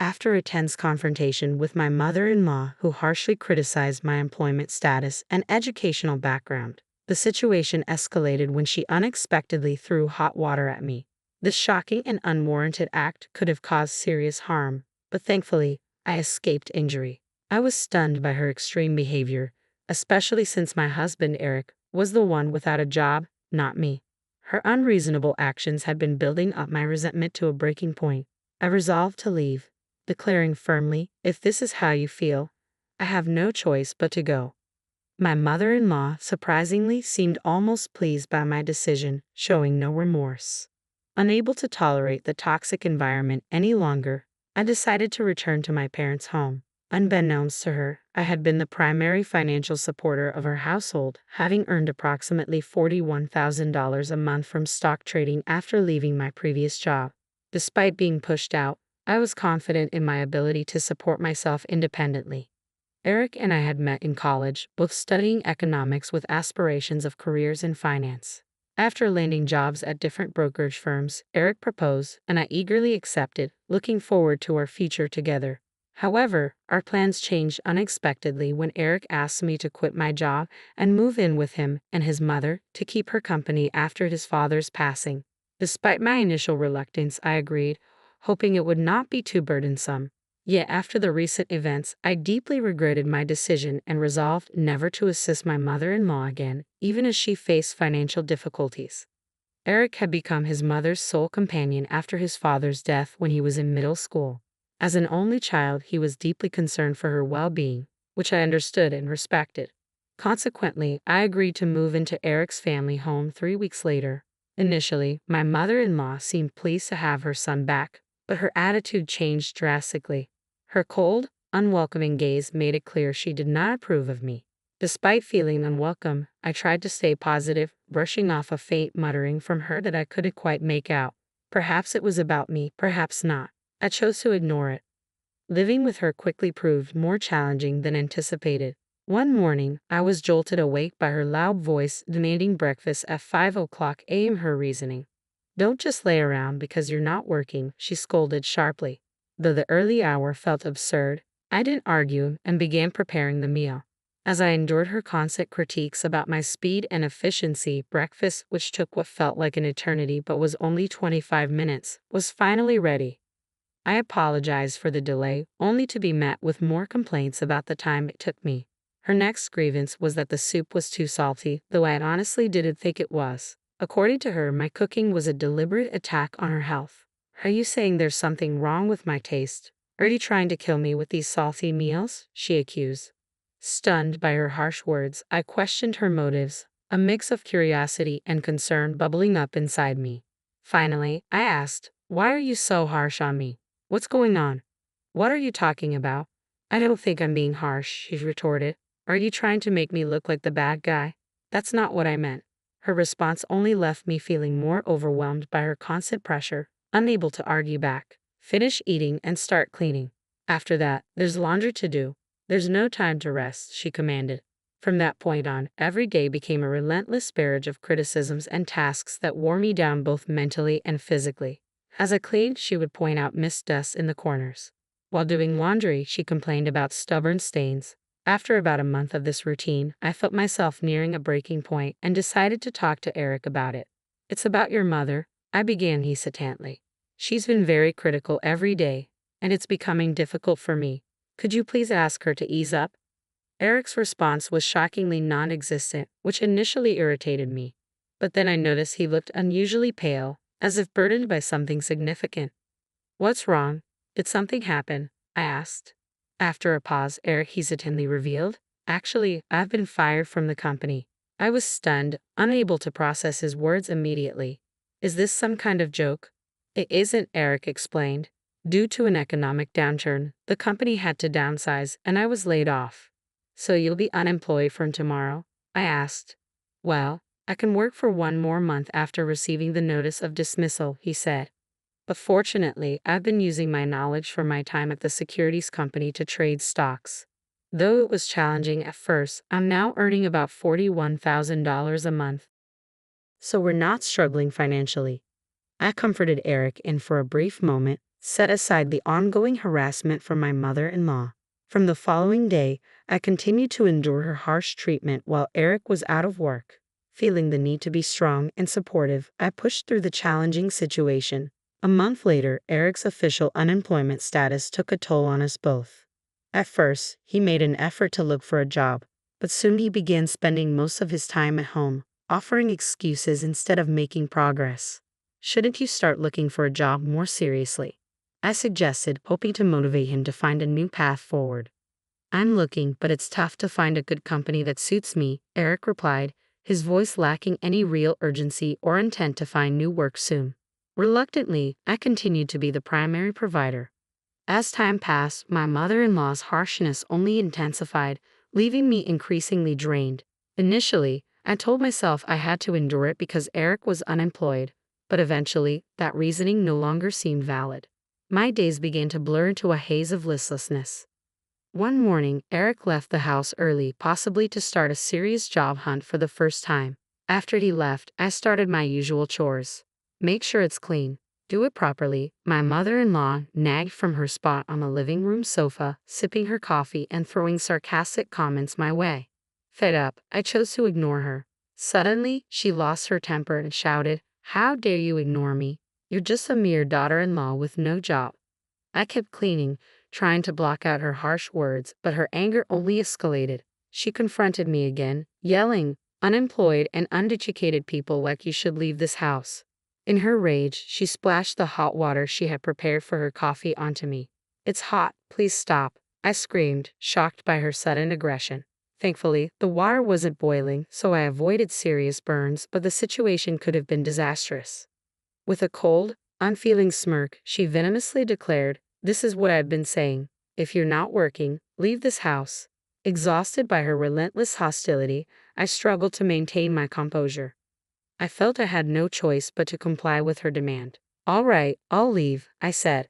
After a tense confrontation with my mother-in-law who harshly criticized my employment status and educational background, the situation escalated when she unexpectedly threw hot water at me. This shocking and unwarranted act could have caused serious harm, but thankfully, I escaped injury. I was stunned by her extreme behavior, especially since my husband, Eric, was the one without a job, not me. Her unreasonable actions had been building up my resentment to a breaking point. I resolved to leave, declaring firmly, "If this is how you feel, I have no choice but to go." My mother-in-law surprisingly seemed almost pleased by my decision, showing no remorse. Unable to tolerate the toxic environment any longer, I decided to return to my parents' home. Unbeknownst to her, I had been the primary financial supporter of her household, having earned approximately $41,000 a month from stock trading after leaving my previous job. Despite being pushed out, I was confident in my ability to support myself independently. Eric and I had met in college, both studying economics with aspirations of careers in finance. After landing jobs at different brokerage firms, Eric proposed, and I eagerly accepted, looking forward to our future together. However, our plans changed unexpectedly when Eric asked me to quit my job and move in with him and his mother to keep her company after his father's passing. Despite my initial reluctance, I agreed, hoping it would not be too burdensome. Yet after the recent events, I deeply regretted my decision and resolved never to assist my mother-in-law again, even as she faced financial difficulties. Eric had become his mother's sole companion after his father's death when he was in middle school. As an only child, he was deeply concerned for her well-being, which I understood and respected. Consequently, I agreed to move into Eric's family home 3 weeks later. Initially, my mother-in-law seemed pleased to have her son back, but her attitude changed drastically. Her cold, unwelcoming gaze made it clear she did not approve of me. Despite feeling unwelcome, I tried to stay positive, brushing off a faint muttering from her that I couldn't quite make out. Perhaps it was about me, perhaps not. I chose to ignore it. Living with her quickly proved more challenging than anticipated. One morning, I was jolted awake by her loud voice demanding breakfast at 5 a.m. Her reasoning: "Don't just lay around because you're not working," she scolded sharply. Though the early hour felt absurd, I didn't argue and began preparing the meal. As I endured her constant critiques about my speed and efficiency, breakfast, which took what felt like an eternity but was only 25 minutes, was finally ready. I apologized for the delay, only to be met with more complaints about the time it took me. Her next grievance was that the soup was too salty, though I honestly didn't think it was. According to her, my cooking was a deliberate attack on her health. "Are you saying there's something wrong with my taste? Are you trying to kill me with these salty meals?" she accused. Stunned by her harsh words, I questioned her motives, a mix of curiosity and concern bubbling up inside me. Finally, I asked, "Why are you so harsh on me? What's going on?" "What are you talking about?" "I don't think I'm being harsh," she retorted. "Are you trying to make me look like the bad guy?" "That's not what I meant." Her response only left me feeling more overwhelmed by her constant pressure, unable to argue back. "Finish eating and start cleaning. After that, there's laundry to do. There's no time to rest," she commanded. From that point on, every day became a relentless barrage of criticisms and tasks that wore me down both mentally and physically. As I cleaned, she would point out mist dust in the corners. While doing laundry, she complained about stubborn stains. After about a month of this routine, I felt myself nearing a breaking point and decided to talk to Eric about it. "It's about your mother," I began hesitantly. "She's been very critical every day, and it's becoming difficult for me. Could you please ask her to ease up?" Eric's response was shockingly non-existent, which initially irritated me. But then I noticed he looked unusually pale, as if burdened by something significant. "What's wrong? Did something happen?" I asked. After a pause, Eric hesitantly revealed, "Actually, I've been fired from the company." I was stunned, unable to process his words immediately. "Is this some kind of joke?" "It isn't," Eric explained. "Due to an economic downturn, the company had to downsize, and I was laid off." "So you'll be unemployed from tomorrow?" I asked. "Well, I can work for one more month after receiving the notice of dismissal," he said. "But fortunately, I've been using my knowledge from my time at the securities company to trade stocks. Though it was challenging at first, I'm now earning about $41,000 a month. So we're not struggling financially." I comforted Eric, and for a brief moment, set aside the ongoing harassment from my mother-in-law. From the following day, I continued to endure her harsh treatment while Eric was out of work. Feeling the need to be strong and supportive, I pushed through the challenging situation. A month later, Eric's official unemployment status took a toll on us both. At first, he made an effort to look for a job, but soon he began spending most of his time at home, offering excuses instead of making progress. Shouldn't you start looking for a job more seriously? I suggested, hoping to motivate him to find a new path forward. I'm looking, but it's tough to find a good company that suits me, Eric replied, his voice lacking any real urgency or intent to find new work soon. Reluctantly, I continued to be the primary provider. As time passed, my mother-in-law's harshness only intensified, leaving me increasingly drained. Initially, I told myself I had to endure it because Eric was unemployed, but eventually, that reasoning no longer seemed valid. My days began to blur into a haze of listlessness. One morning, Eric left the house early, possibly to start a serious job hunt for the first time. After he left, I started my usual chores. Make sure it's clean. Do it properly, my mother-in-law nagged from her spot on the living room sofa, sipping her coffee and throwing sarcastic comments my way. Fed up, I chose to ignore her. Suddenly, she lost her temper and shouted, "How dare you ignore me? You're just a mere daughter-in-law with no job." I kept cleaning, trying to block out her harsh words, but her anger only escalated. She confronted me again, yelling, "Unemployed and uneducated people like you should leave this house." In her rage, she splashed the hot water she had prepared for her coffee onto me. "It's hot, please stop," I screamed, shocked by her sudden aggression. Thankfully, the water wasn't boiling, so I avoided serious burns, but the situation could have been disastrous. With a cold, unfeeling smirk, she venomously declared, "This is what I've been saying. If you're not working, leave this house." Exhausted by her relentless hostility, I struggled to maintain my composure. I felt I had no choice but to comply with her demand. "All right, I'll leave," I said.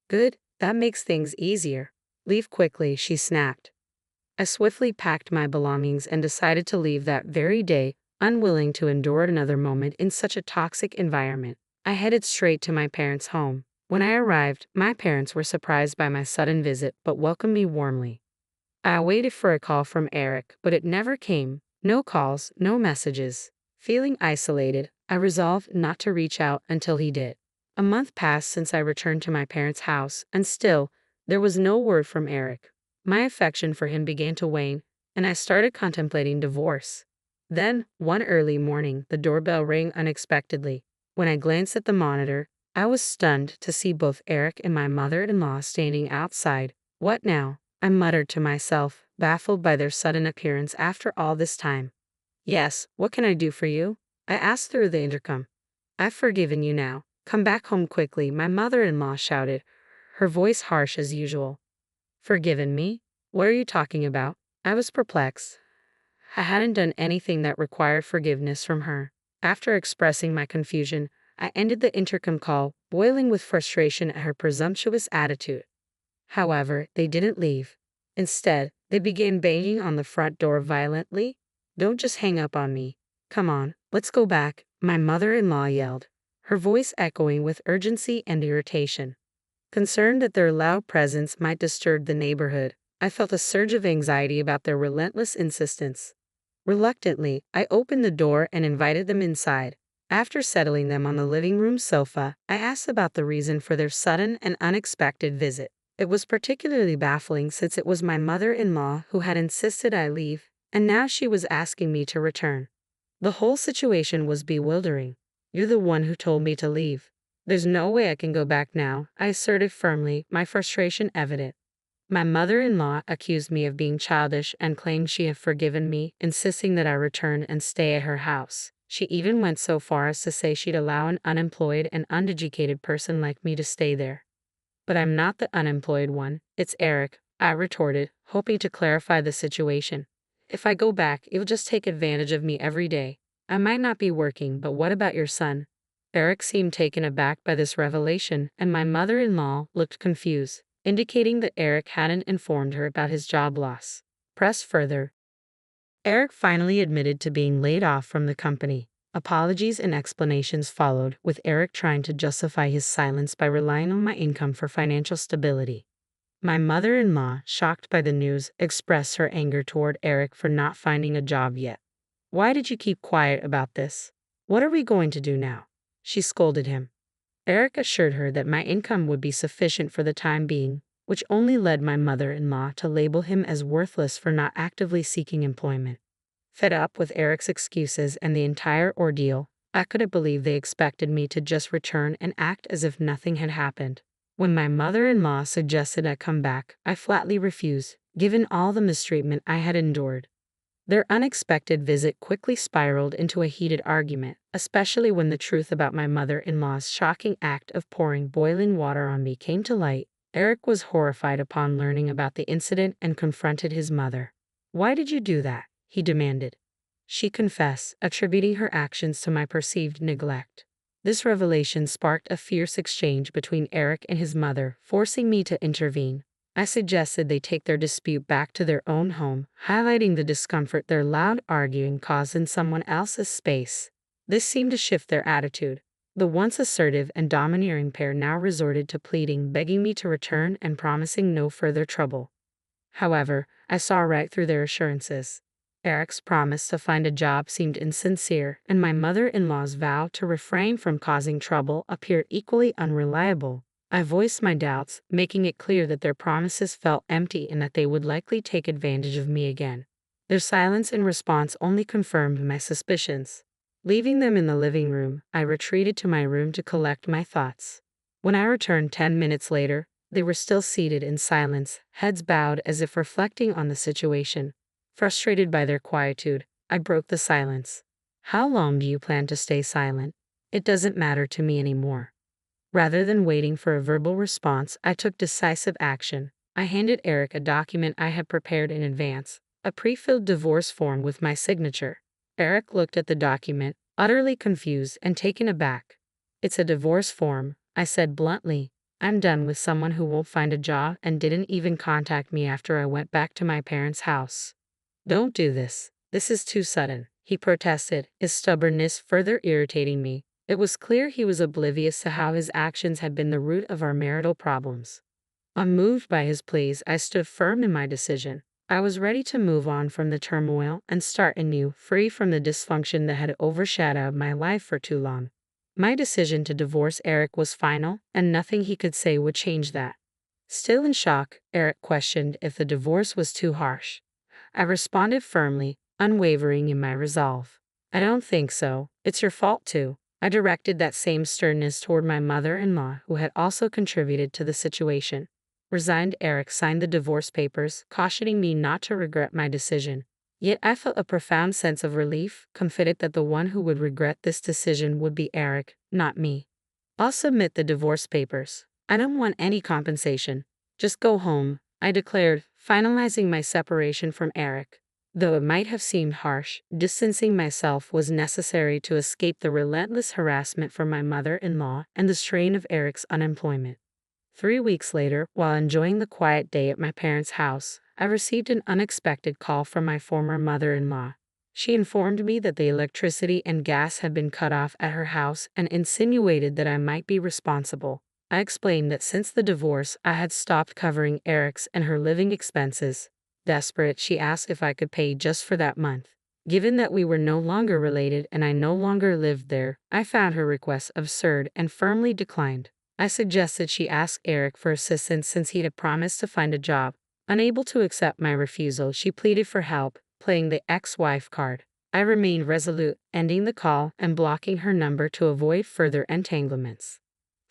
"Good, that makes things easier. Leave quickly," she snapped. I swiftly packed my belongings and decided to leave that very day, unwilling to endure another moment in such a toxic environment. I headed straight to my parents' home. When I arrived, my parents were surprised by my sudden visit but welcomed me warmly. I waited for a call from Eric, but it never came. No calls, no messages. Feeling isolated, I resolved not to reach out until he did. A month passed since I returned to my parents' house, and still, there was no word from Eric. My affection for him began to wane, and I started contemplating divorce. Then, one early morning, the doorbell rang unexpectedly. When I glanced at the monitor, I was stunned to see both Eric and my mother-in-law standing outside. "What now?" I muttered to myself, baffled by their sudden appearance after all this time. "Yes, what can I do for you?" I asked through the intercom. "I've forgiven you now. Come back home quickly," my mother-in-law shouted, her voice harsh as usual. "Forgiven me? What are you talking about?" I was perplexed. I hadn't done anything that required forgiveness from her. After expressing my confusion, I ended the intercom call, boiling with frustration at her presumptuous attitude. However, they didn't leave. Instead, they began banging on the front door violently. "Don't just hang up on me. Come on, let's go back," my mother-in-law yelled, her voice echoing with urgency and irritation. Concerned that their loud presence might disturb the neighborhood, I felt a surge of anxiety about their relentless insistence. Reluctantly, I opened the door and invited them inside. After settling them on the living room sofa, I asked about the reason for their sudden and unexpected visit. It was particularly baffling since it was my mother-in-law who had insisted I leave, and now she was asking me to return. The whole situation was bewildering. "You're the one who told me to leave. There's no way I can go back now," I asserted firmly, my frustration evident. My mother-in-law accused me of being childish and claimed she had forgiven me, insisting that I return and stay at her house. She even went so far as to say she'd allow an unemployed and uneducated person like me to stay there. "But I'm not the unemployed one, it's Eric," I retorted, hoping to clarify the situation. "If I go back, you'll just take advantage of me every day. I might not be working, but what about your son?" Eric seemed taken aback by this revelation, and my mother-in-law looked confused, indicating that Eric hadn't informed her about his job loss. Pressed further, Eric finally admitted to being laid off from the company. Apologies and explanations followed, with Eric trying to justify his silence by relying on my income for financial stability. My mother-in-law, shocked by the news, expressed her anger toward Eric for not finding a job yet. "Why did you keep quiet about this? What are we going to do now?" she scolded him. Eric assured her that my income would be sufficient for the time being, which only led my mother-in-law to label him as worthless for not actively seeking employment. Fed up with Eric's excuses and the entire ordeal, I couldn't believe they expected me to just return and act as if nothing had happened. When my mother-in-law suggested I come back, I flatly refused, given all the mistreatment I had endured. Their unexpected visit quickly spiraled into a heated argument, especially when the truth about my mother-in-law's shocking act of pouring boiling water on me came to light. Eric was horrified upon learning about the incident and confronted his mother. "Why did you do that?" he demanded. She confessed, attributing her actions to my perceived neglect. This revelation sparked a fierce exchange between Eric and his mother, forcing me to intervene. I suggested they take their dispute back to their own home, highlighting the discomfort their loud arguing caused in someone else's space. This seemed to shift their attitude. The once assertive and domineering pair now resorted to pleading, begging me to return and promising no further trouble. However, I saw right through their assurances. Eric's promise to find a job seemed insincere, and my mother-in-law's vow to refrain from causing trouble appeared equally unreliable. I voiced my doubts, making it clear that their promises felt empty and that they would likely take advantage of me again. Their silence in response only confirmed my suspicions. Leaving them in the living room, I retreated to my room to collect my thoughts. When I returned 10 minutes later, they were still seated in silence, heads bowed as if reflecting on the situation. Frustrated by their quietude, I broke the silence. "How long do you plan to stay silent? It doesn't matter to me anymore." Rather than waiting for a verbal response, I took decisive action. I handed Eric a document I had prepared in advance, a pre-filled divorce form with my signature. Eric looked at the document, utterly confused and taken aback. "It's a divorce form," I said bluntly. "I'm done with someone who won't find a job and didn't even contact me after I went back to my parents' house." "Don't do this. This is too sudden," he protested, his stubbornness further irritating me. It was clear he was oblivious to how his actions had been the root of our marital problems. Unmoved by his pleas, I stood firm in my decision. I was ready to move on from the turmoil and start anew, free from the dysfunction that had overshadowed my life for too long. My decision to divorce Eric was final, and nothing he could say would change that. Still in shock, Eric questioned if the divorce was too harsh. I responded firmly, unwavering in my resolve. "I don't think so. It's your fault too." I directed that same sternness toward my mother-in-law, who had also contributed to the situation. Resigned, Eric signed the divorce papers, cautioning me not to regret my decision. Yet I felt a profound sense of relief, confident that the one who would regret this decision would be Eric, not me. "I'll submit the divorce papers. I don't want any compensation. Just go home," I declared, finalizing my separation from Eric. Though it might have seemed harsh, distancing myself was necessary to escape the relentless harassment from my mother-in-law and the strain of Eric's unemployment. 3 weeks later, while enjoying the quiet day at my parents' house, I received an unexpected call from my former mother-in-law. She informed me that the electricity and gas had been cut off at her house and insinuated that I might be responsible. I explained that since the divorce, I had stopped covering Eric's and her living expenses. Desperate, she asked if I could pay just for that month. Given that we were no longer related and I no longer lived there, I found her request absurd and firmly declined. I suggested she ask Eric for assistance since he had promised to find a job. Unable to accept my refusal, she pleaded for help, playing the ex-wife card. I remained resolute, ending the call and blocking her number to avoid further entanglements.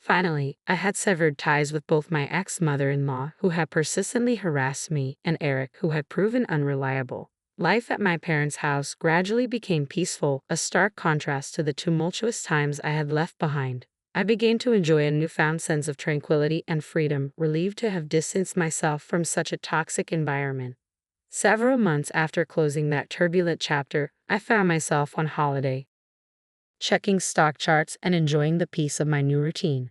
Finally, I had severed ties with both my ex-mother-in-law, who had persistently harassed me, and Eric, who had proven unreliable. Life at my parents' house gradually became peaceful, a stark contrast to the tumultuous times I had left behind. I began to enjoy a newfound sense of tranquility and freedom, relieved to have distanced myself from such a toxic environment. Several months after closing that turbulent chapter, I found myself on holiday, checking stock charts and enjoying the peace of my new routine.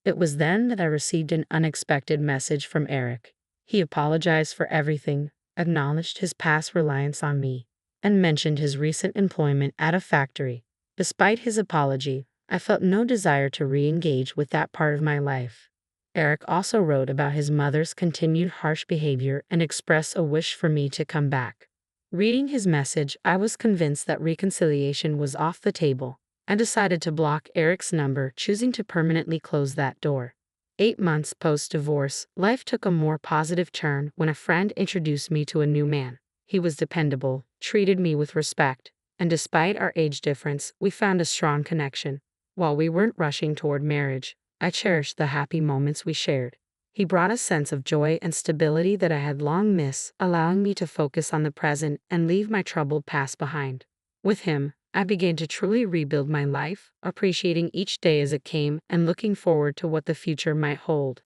It was then that I received an unexpected message from Eric. He apologized for everything, acknowledged his past reliance on me, and mentioned his recent employment at a factory. Despite his apology, I felt no desire to re engage with that part of my life. Eric also wrote about his mother's continued harsh behavior and expressed a wish for me to come back. Reading his message, I was convinced that reconciliation was off the table. I decided to block Eric's number, choosing to permanently close that door. 8 months post-divorce, life took a more positive turn when a friend introduced me to a new man. He was dependable, treated me with respect, and despite our age difference, we found a strong connection. While we weren't rushing toward marriage, I cherished the happy moments we shared. He brought a sense of joy and stability that I had long missed, allowing me to focus on the present and leave my troubled past behind. With him, I began to truly rebuild my life, appreciating each day as it came and looking forward to what the future might hold.